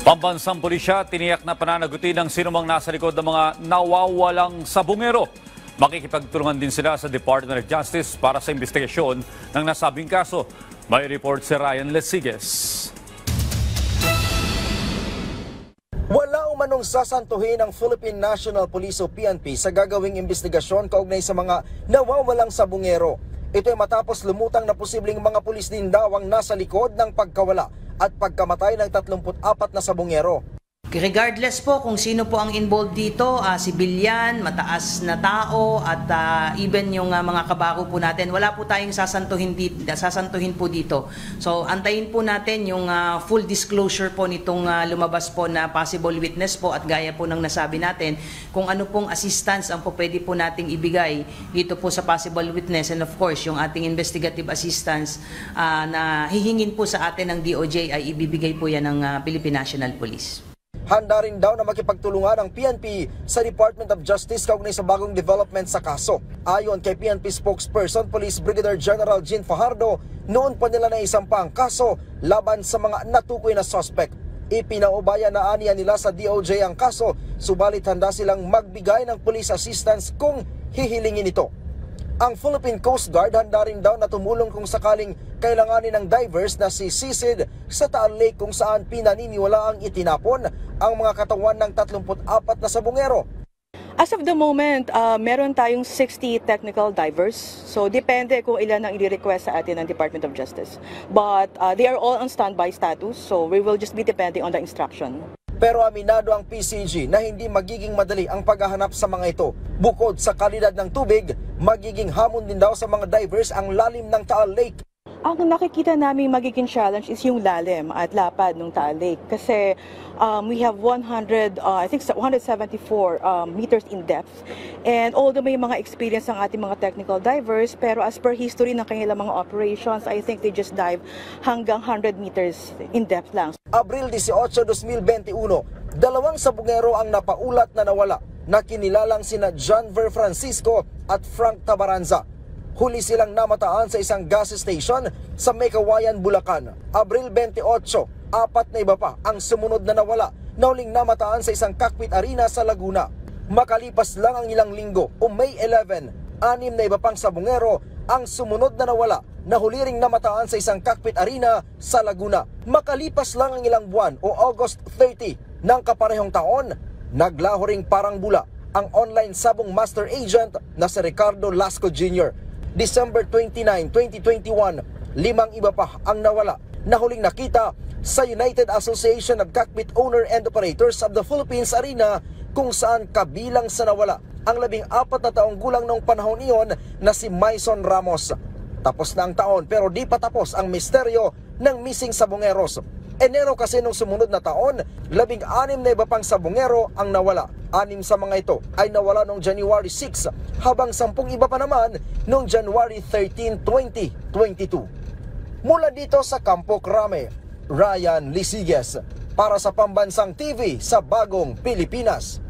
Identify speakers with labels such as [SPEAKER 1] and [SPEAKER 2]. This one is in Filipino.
[SPEAKER 1] Pambansang pulisya, tiniyak na pananagutin ng sinumang nasa likod ng mga nawawalang sabungero. Makikipagtulungan din sila sa Department of Justice para sa investigasyon ng nasabing kaso. May report si Ryan Lesiges.
[SPEAKER 2] Wala umanong sasantuhin ng Philippine National Police o PNP sa gagawing investigasyon kaugnay sa mga nawawalang sabungero. Ito ay matapos lumutang na posibleng mga pulis din daw ang nasa likod ng pagkawala at pagkamatay ng 34 na sabungero.
[SPEAKER 3] Regardless po kung sino po ang involved dito, civilian, mataas na tao at even yung mga kabako po natin, wala po tayong sasantuhin po dito. So antayin po natin yung full disclosure po nitong lumabas po na possible witness po at gaya po ng nasabi natin kung ano pong assistance ang po pwede po nating ibigay dito po sa possible witness, and of course yung ating investigative assistance na hihingin po sa atin ng DOJ ay ibibigay po yan ng Philippine National Police.
[SPEAKER 2] Handa rin daw na makipagtulungan ang PNP sa Department of Justice kaugnay sa bagong development sa kaso. Ayon kay PNP spokesperson Police Brigadier General Jean Fajardo, noon pa nila naisampa ang kaso laban sa mga natukoy na suspect. Ipinaubaya na aniya nila sa DOJ ang kaso, subalit handa silang magbigay ng police assistance kung hihilingin ito. Ang Philippine Coast Guard handa rin daw na tumulong kung sakaling kailanganin ng divers na sisisid sa Taal Lake kung saan pinaniniwalaang itinapon ang mga katawan ng 34 na sabungero.
[SPEAKER 4] As of the moment, meron tayong 60 technical divers. So depende kung ilan ang i-request sa atin ng Department of Justice. But they are all on standby status, so we will just be depending on the instruction.
[SPEAKER 2] Pero aminado ang PCG na hindi magiging madali ang paghahanap sa mga ito. Bukod sa kalidad ng tubig, magiging hamon din daw sa mga divers ang lalim ng Taal Lake.
[SPEAKER 4] Ang nakikita namin magiging challenge is yung lalim at lapad ng Taal Lake. Kasi we have 174 meters in depth. And although may mga experience ang ating mga technical divers, pero as per history ng kanilang mga operations, I think they just dive hanggang 100 meters in depth lang.
[SPEAKER 2] Abril 18, 2021, dalawang sabungero ang napaulat na nawala na kinilalang sina John Ver Francisco at Frank Tabaranza. Huli silang namataan sa isang gas station sa Meycauayan, Bulacan. Abril 28, 4 na iba pa ang sumunod na nawala na huling namataan sa isang cockpit arena sa Laguna. Makalipas lang ang ilang linggo o May 11, 6 na iba pang sabungero ang sumunod na nawala na huli ring namataan sa isang cockpit arena sa Laguna. Makalipas lang ang ilang buwan o August 30 ng kaparehong taon, naglaho ring parang bula ang online sabong master agent na si Ricardo Lasco Jr. December 29, 2021, 5 iba pa ang nawala na huling nakita sa United Association of Cockpit Owner and Operators of the Philippines Arena, kung saan kabilang sa nawala ang 14 na taong gulang noong panahon iyon na si Maison Ramos. Tapos na ang taon pero di pa tapos ang misteryo ng missing sabongeros. Enero kasi nung sumunod na taon, 16 na iba pang sabongero ang nawala. 6 sa mga ito ay nawala noong January 6, habang 10 iba pa naman noong January 13, 2022. Mula dito sa Campo Crame, Ryan Lesiges para sa Pambansang TV sa Bagong Pilipinas.